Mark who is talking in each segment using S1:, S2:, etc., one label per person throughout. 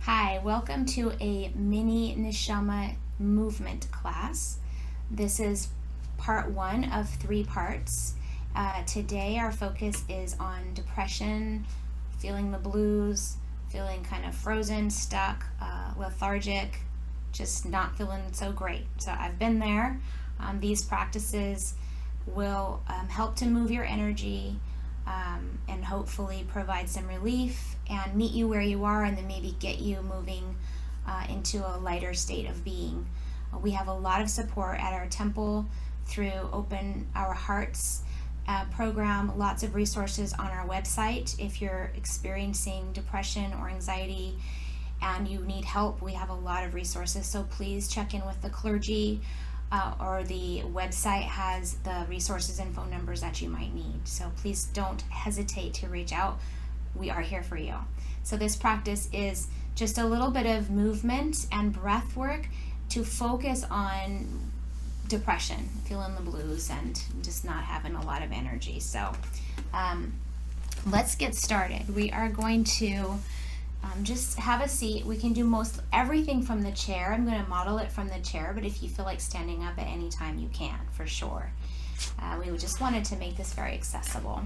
S1: Hi, welcome to a mini Neshamah movement class. This is part 1 of 3 parts. Today our focus is on depression, feeling the blues, feeling kind of frozen, stuck, lethargic, just not feeling so great. So I've been there. These practices will help to move your energy and hopefully provide some relief and meet you where you are, and then maybe get you moving into a lighter state of being. We have a lot of support at our temple through Open Our Hearts program, lots of resources on our website. If you're experiencing depression or anxiety and you need help, we have a lot of resources, so please check in with the clergy. Or the website has the resources and phone numbers that you might need. So please don't hesitate to reach out. We are here for you. So this practice is just a little bit of movement and breath work to focus on depression, feeling the blues, and just not having a lot of energy. So let's get started. We are going to just have a seat. We can do most everything from the chair. I'm going to model it from the chair, but if you feel like standing up at any time, you can, for sure. We just wanted to make this very accessible.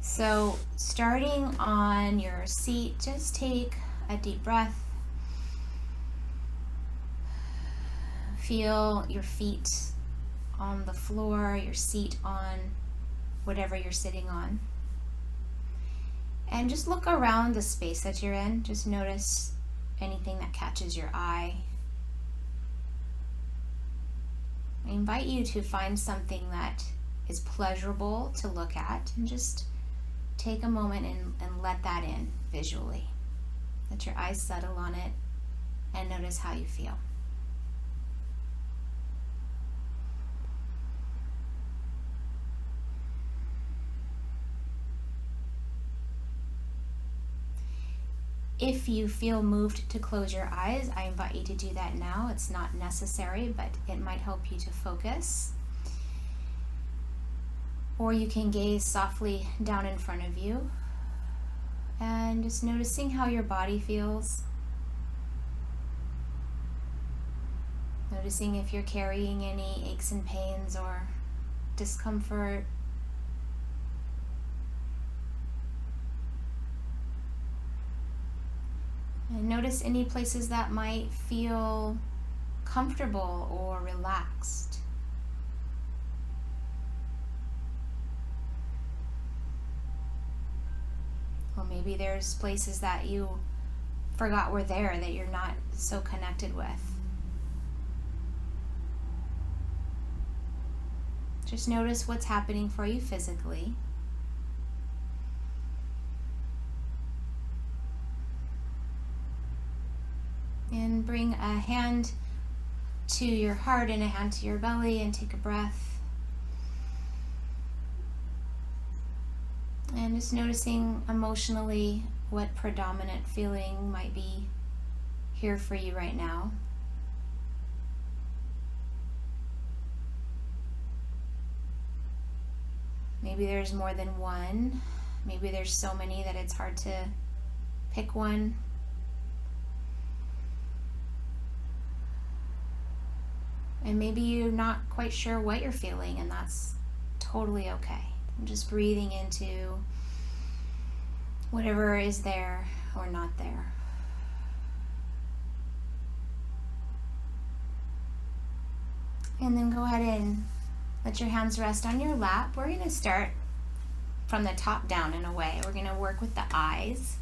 S1: So starting on your seat, just take a deep breath. Feel your feet on the floor, your seat on whatever you're sitting on. And just look around the space that you're in. Just notice anything that catches your eye. I invite you to find something that is pleasurable to look at, and just take a moment and let that in visually. Let your eyes settle on it and notice how you feel. If you feel moved to close your eyes, I invite you to do that now. It's not necessary, but it might help you to focus. Or you can gaze softly down in front of you and just noticing how your body feels. Noticing if you're carrying any aches and pains or discomfort. And notice any places that might feel comfortable or relaxed. Or maybe there's places that you forgot were there that you're not so connected with. Just notice what's happening for you physically. And bring a hand to your heart and a hand to your belly, and take a breath. And just noticing emotionally what predominant feeling might be here for you right now. Maybe there's more than one. Maybe there's so many that it's hard to pick one. And maybe you're not quite sure what you're feeling, and that's totally okay. I'm just breathing into whatever is there or not there. And then go ahead and let your hands rest on your lap. We're going to start from the top down in a way. We're going to work with the eyes.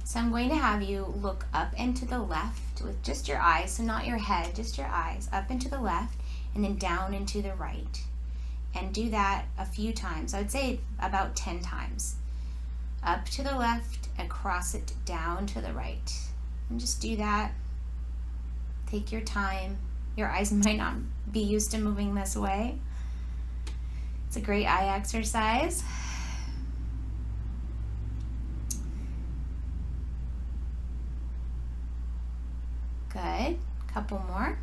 S1: So I'm going to have you look up and to the left with just your eyes, so not your head, just your eyes, up and to the left, and then down and to the right. And do that a few times. I would say about 10 times. Up to the left, across it, down to the right. And just do that. Take your time. Your eyes might not be used to moving this way. It's a great eye exercise. Good. Couple more.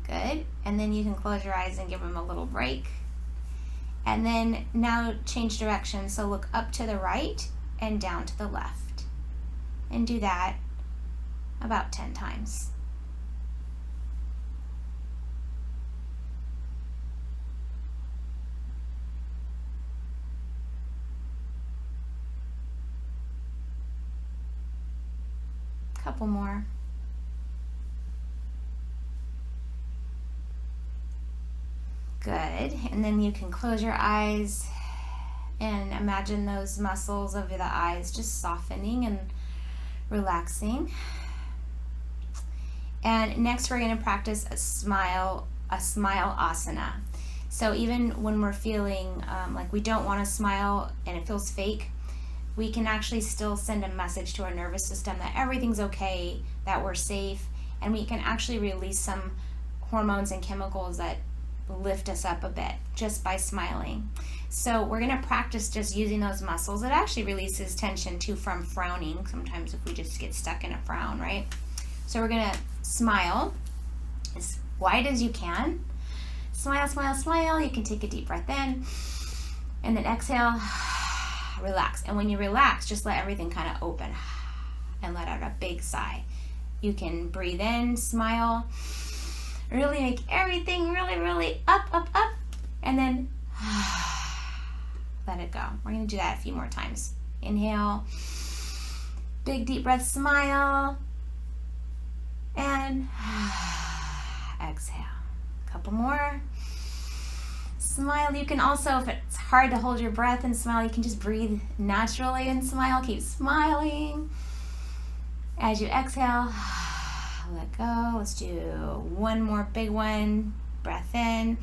S1: Good. And then you can close your eyes and give them a little break. And then now change direction. So look up to the right and down to the left. And do that about 10 times. Couple more. Good. And then you can close your eyes and imagine those muscles of the eyes just softening and relaxing. And next we're going to practice a smile asana. So even when we're feeling like we don't want to smile and it feels fake, we can actually still send a message to our nervous system that everything's okay, that we're safe, and we can actually release some hormones and chemicals that lift us up a bit just by smiling. So we're going to practice just using those muscles. It actually releases tension too from frowning sometimes if we just get stuck in a frown, right? So we're going to smile as wide as you can. Smile, smile, smile. You can take a deep breath in and then exhale, relax. And when you relax, just let everything kind of open and let out a big sigh. You can breathe in, smile, really make everything really, really up, up, up, and then let it go. We're going to do that a few more times. Inhale, big deep breath, smile, and exhale. A couple more. Smile. You can also, if it's hard to hold your breath and smile, you can just breathe naturally and smile. Keep smiling. As you exhale, let go. Let's do one more big one. Breath in.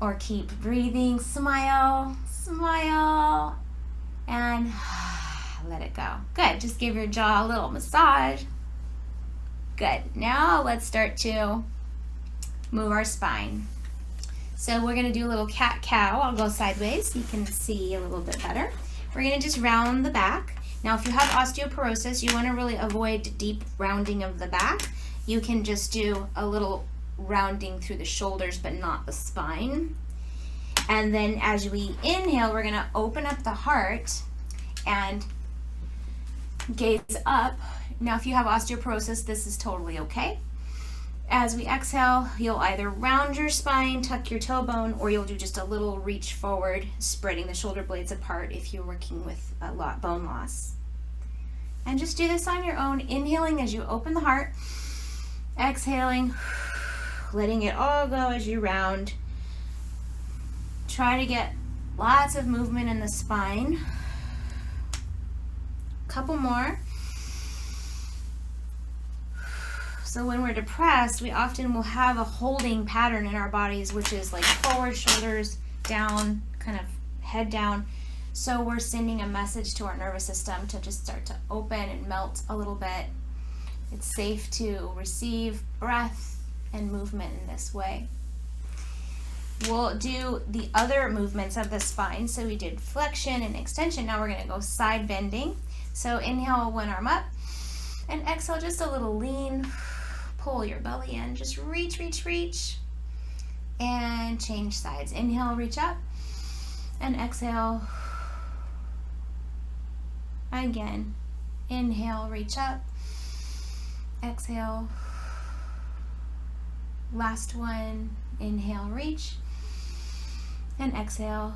S1: Or keep breathing. Smile, smile, and let it go. Good. Just give your jaw a little massage. Good. Now let's start to move our spine. So we're going to do a little cat-cow. I'll go sideways so you can see a little bit better. We're going to just round the back. Now if you have osteoporosis, you want to really avoid deep rounding of the back. You can just do a little rounding through the shoulders but not the spine. And then as we inhale, we're going to open up the heart and gaze up. Now if you have osteoporosis, this is totally okay. As we exhale, you'll either round your spine, tuck your toe bone, or you'll do just a little reach forward, spreading the shoulder blades apart if you're working with a lot bone loss. And just do this on your own, inhaling as you open the heart, exhaling, letting it all go as you round. Try to get lots of movement in the spine. Couple more. So when we're depressed, we often will have a holding pattern in our bodies, which is like forward, shoulders down, kind of head down. So we're sending a message to our nervous system to just start to open and melt a little bit. It's safe to receive breath and movement in this way. We'll do the other movements of the spine. So we did flexion and extension. Now we're going to go side bending. So inhale, one arm up, and exhale, just a little lean. Pull your belly in, just reach, reach, reach, and change sides. Inhale, reach up, and exhale. Again, inhale, reach up, exhale. Last one, inhale, reach, and exhale.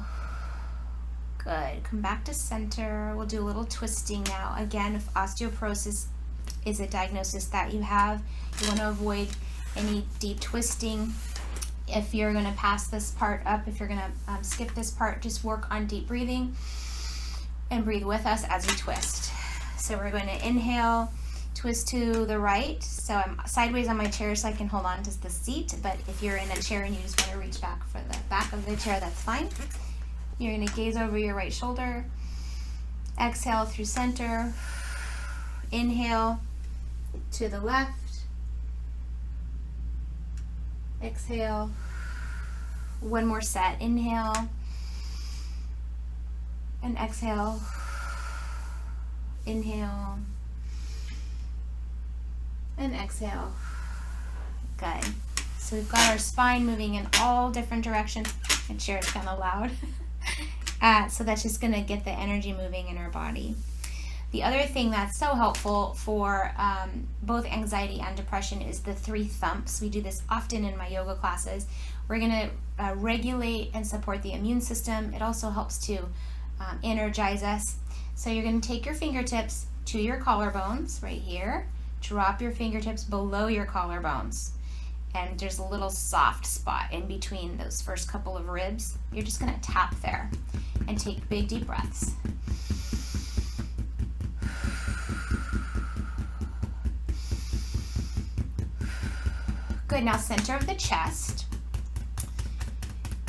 S1: Good. Come back to center. We'll do a little twisting now. Again, if osteoporosis is a diagnosis that you have, you want to avoid any deep twisting. If you're going to pass this part up, if you're going to skip this part, just work on deep breathing and breathe with us as we twist. So we're going to inhale, twist to the right. So I'm sideways on my chair so I can hold on to the seat, but if you're in a chair and you just want to reach back for the back of the chair, that's fine. You're going to gaze over your right shoulder. Exhale through center. Inhale to the left. Exhale. One more set. Inhale and exhale. Inhale and exhale. Good. So we've got our spine moving in all different directions. My chair is kind of loud. So that's just going to get the energy moving in our body. The other thing that's so helpful for both anxiety and depression is the 3 thumps. We do this often in my yoga classes. We're going to regulate and support the immune system. It also helps to energize us. So you're going to take your fingertips to your collarbones right here. Drop your fingertips below your collarbones. And there's a little soft spot in between those first couple of ribs. You're just going to tap there and take big deep breaths. Good, now center of the chest.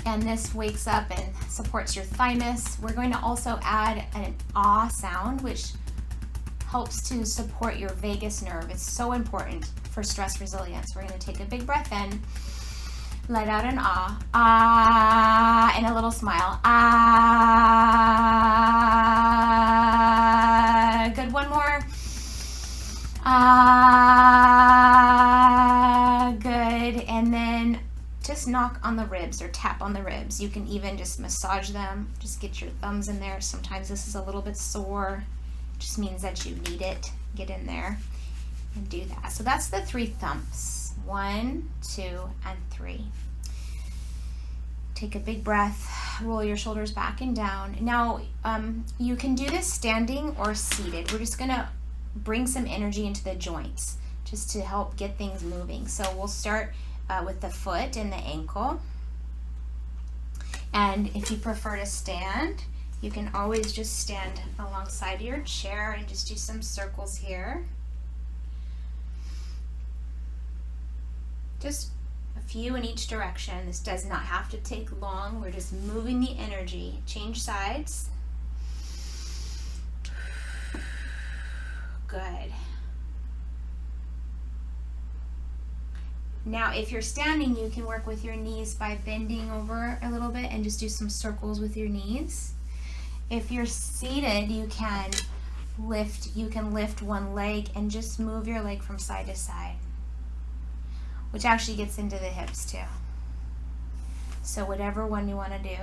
S1: And this wakes up and supports your thymus. We're going to also add an ah sound, which helps to support your vagus nerve. It's so important for stress resilience. We're going to take a big breath in, let out an ah, ah, and a little smile, ah. Good, one more. Ah, good. And then just knock on the ribs or tap on the ribs. You can even just massage them. Just get your thumbs in there. Sometimes this is a little bit sore. Just means that you need it. Get in there and do that. So that's the 3 thumps. 1, 2, and 3. Take a big breath. Roll your shoulders back and down. Now, you can do this standing or seated. We're just going to bring some energy into the joints just to help get things moving. So we'll start with the foot and the ankle. And if you prefer to stand, you can always just stand alongside your chair and just do some circles here. Just a few in each direction. This does not have to take long. We're just moving the energy. Change sides. Good. Now, if you're standing, you can work with your knees by bending over a little bit and just do some circles with your knees. If you're seated, you can lift one leg and just move your leg from side to side, which actually gets into the hips too. So whatever one you want to do.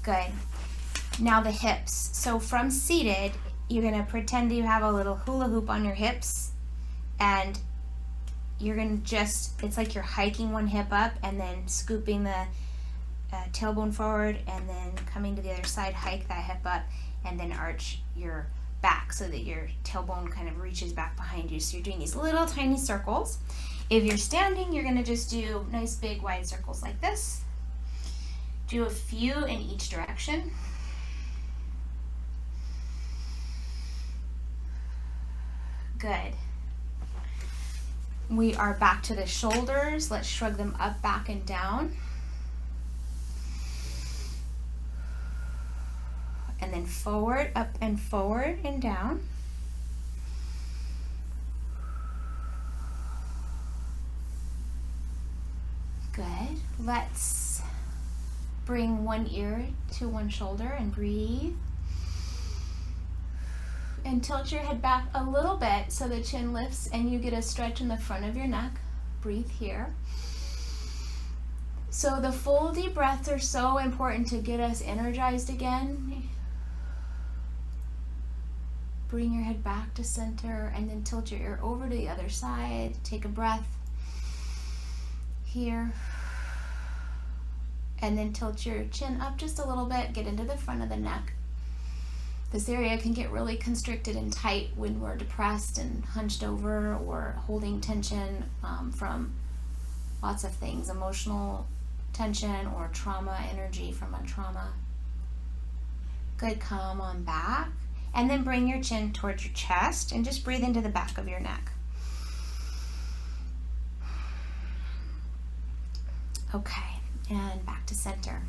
S1: Good. Now the hips. So from seated, you're going to pretend you have a little hula hoop on your hips, and you're going to just, it's like you're hiking one hip up and then scooping the tailbone forward, and then coming to the other side, hike that hip up, and then arch your back so that your tailbone kind of reaches back behind you. So you're doing these little tiny circles. If you're standing, you're going to just do nice big wide circles like this. Do a few in each direction. Good. We are back to the shoulders. Let's shrug them up, back, and down. And then forward, up and forward and down. Good. Let's bring one ear to one shoulder and breathe. And tilt your head back a little bit so the chin lifts and you get a stretch in the front of your neck. Breathe here. So the full deep breaths are so important to get us energized again. Bring your head back to center and then tilt your ear over to the other side. Take a breath here. And then tilt your chin up just a little bit. Get into the front of the neck. This area can get really constricted and tight when we're depressed and hunched over or holding tension from lots of things, emotional tension or trauma energy from a trauma. Good, come on back. And then bring your chin towards your chest and just breathe into the back of your neck. Okay, and back to center.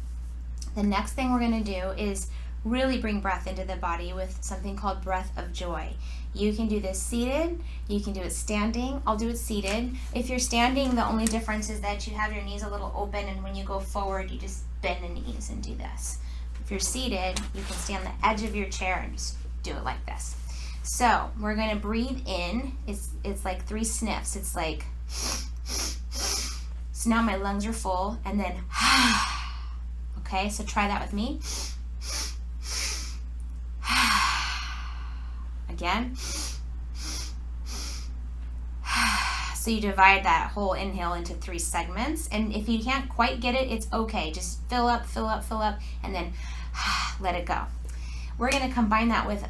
S1: The next thing we're going to do is really bring breath into the body with something called breath of joy. You can do this seated, you can do it standing. I'll do it seated. If you're standing, the only difference is that you have your knees a little open, and when you go forward, you just bend the knees and do this. If you're seated, you can stay on the edge of your chair and just do it like this. So we're going to breathe in. It's like 3 sniffs. It's like So now my lungs are full, and then, okay, so try that with me. Again. So you divide that whole inhale into 3 segments, and if you can't quite get it, it's okay. Just fill up, fill up, fill up, and then let it go. We're going to combine that with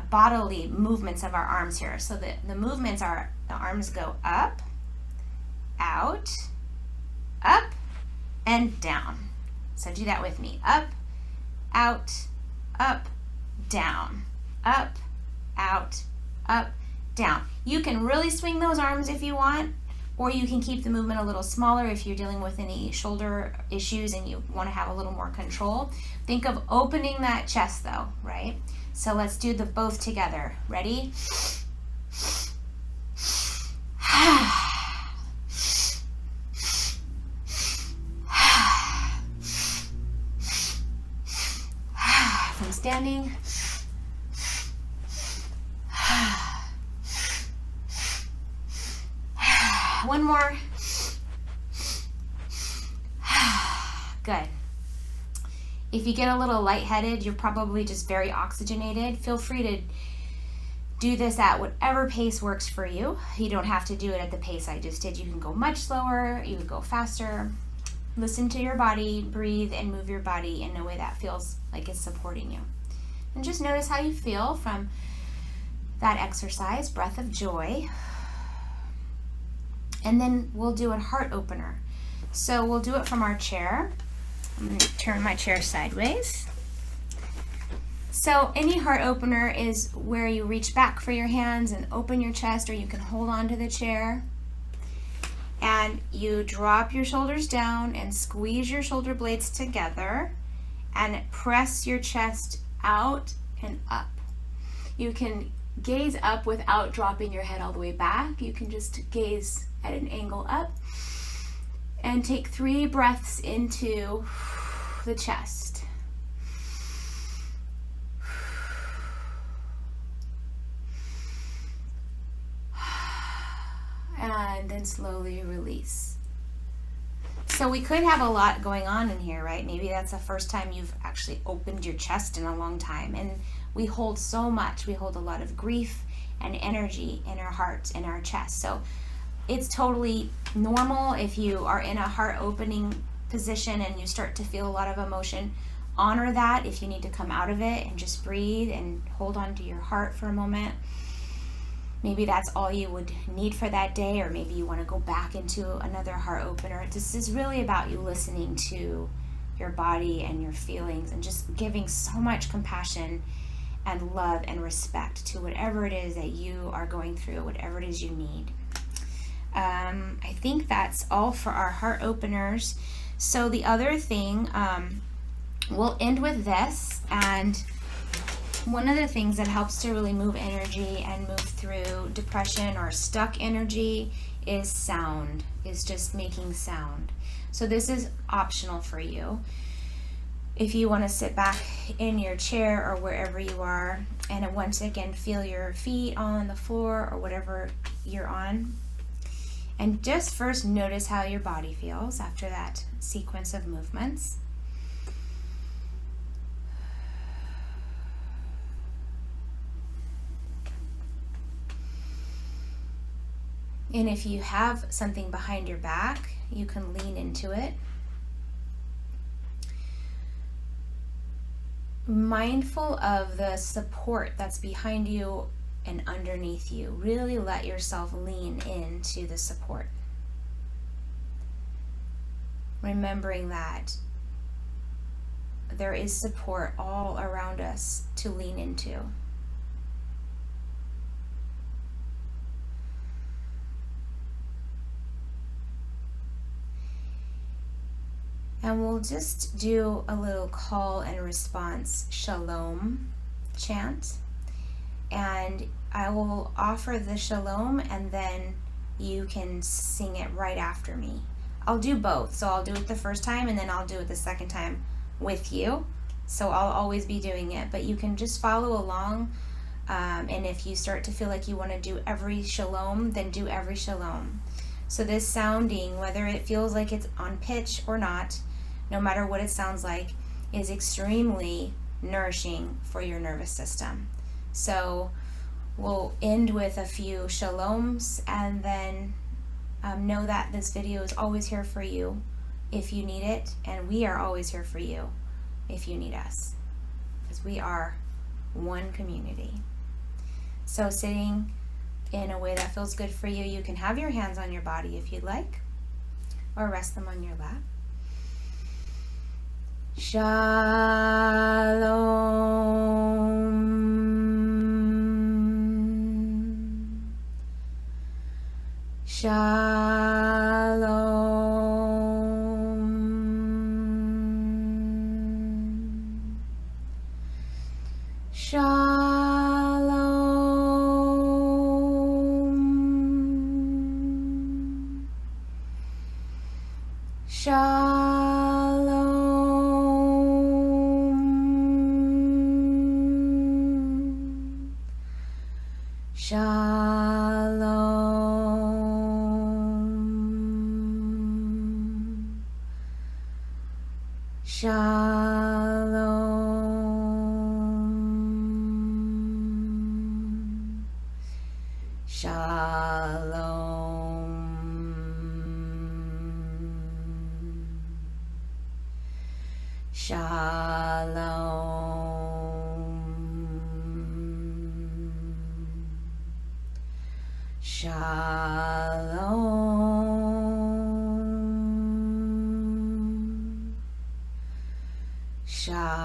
S1: bodily movements of our arms here. So the movements are, the arms go up, out, up, and down. So do that with me. Up, out, down, up, out, up, down. You can really swing those arms if you want, or you can keep the movement a little smaller if you're dealing with any shoulder issues and you want to have a little more control. Think of opening that chest though, right? So let's do the both together. Ready? From standing. One more. Good. If you get a little lightheaded, you're probably just very oxygenated. Feel free to do this at whatever pace works for you. You don't have to do it at the pace I just did. You can go much slower, you can go faster. Listen to your body, breathe, and move your body in a way that feels like it's supporting you. And just notice how you feel from that exercise, breath of joy. And then we'll do a heart opener. So we'll do it from our chair. I'm going to turn my chair sideways. So any heart opener is where you reach back for your hands and open your chest, or you can hold on to the chair. And you drop your shoulders down and squeeze your shoulder blades together and press your chest out and up. You can gaze up without dropping your head all the way back. You can just gaze at an angle up and take 3 breaths into the chest. And then slowly release. So we could have a lot going on in here, right? Maybe that's the first time you've actually opened your chest in a long time. And we hold so much. We hold a lot of grief and energy in our hearts, in our chest. So it's totally normal if you are in a heart opening position and you start to feel a lot of emotion. Honor that if you need to come out of it and just breathe and hold on to your heart for a moment. Maybe that's all you would need for that day, or maybe you want to go back into another heart opener. This is really about you listening to your body and your feelings and just giving so much compassion and love and respect to whatever it is that you are going through, whatever it is you need. I think that's all for our heart openers. So the other thing, we'll end with this, and one of the things that helps to really move energy and move through depression or stuck energy is sound, is just making sound. So this is optional for you. If you want to sit back in your chair or wherever you are, and once again feel your feet on the floor or whatever you're on. And just first notice how your body feels after that sequence of movements. And if you have something behind your back, you can lean into it. Mindful of the support that's behind you and underneath you. Really let yourself lean into the support. Remembering that there is support all around us to lean into. And we'll just do a little call and response Shalom chant. And I will offer the Shalom, and then you can sing it right after me. I'll do both. So I'll do it the first time, and then I'll do it the second time with you. So I'll always be doing it, but you can just follow along. And if you start to feel like you want to do every Shalom, then do every Shalom. So this sounding, whether it feels like it's on pitch or not, no matter what it sounds like, is extremely nourishing for your nervous system. So we'll end with a few shaloms, and then know that this video is always here for you if you need it, and we are always here for you if you need us, because we are one community. So sitting in a way that feels good for you, you can have your hands on your body if you'd like, or rest them on your lap. Shalom. Shalom. Shalom. Shalom. Shalom. Shalom. Shalom. Shalom. Shalom. Shalom.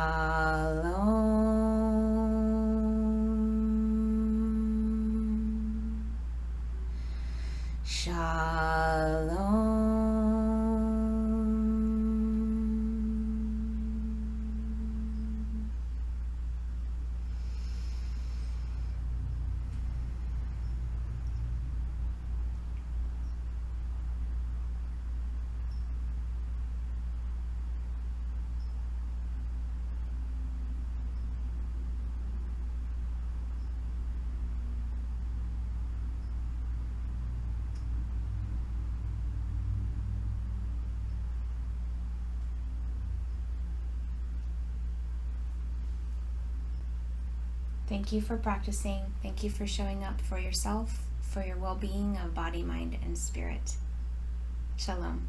S1: Shalom. Thank you for practicing. Thank you for showing up for yourself, for your well-being of body, mind, and spirit. Shalom.